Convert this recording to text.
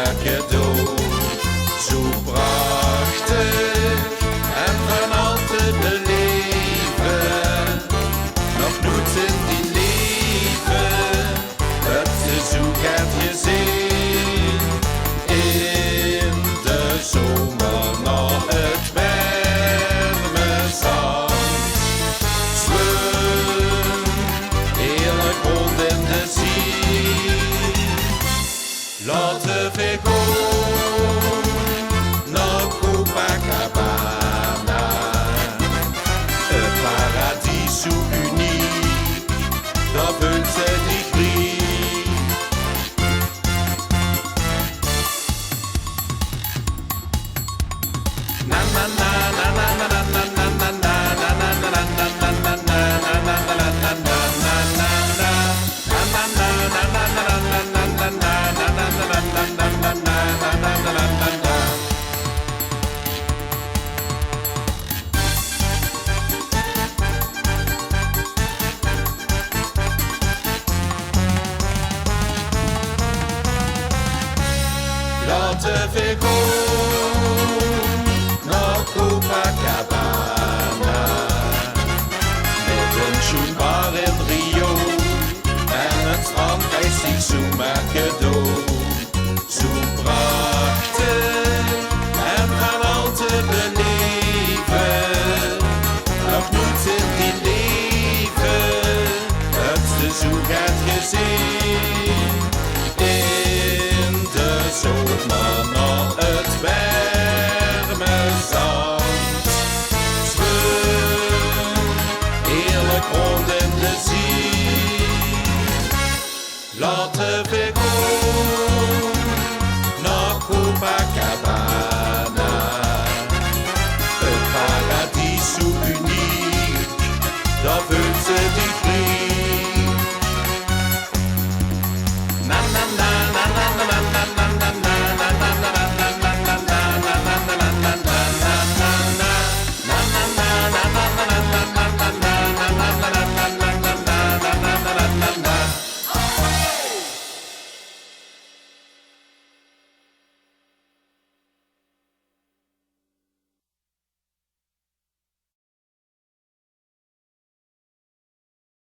het cadeau. Zo prachtig en van altijd beleven. Nog nooit in die leven het seizoen gaat gezien. In de zomer naar het warme zand. Zwem heerlijk rond in de zee. Laten we gaan naar Copacabana. Het paradies zo uniek, daar voelt ze die griep. Na na na na na na na na na na na na na na na Laten we gaan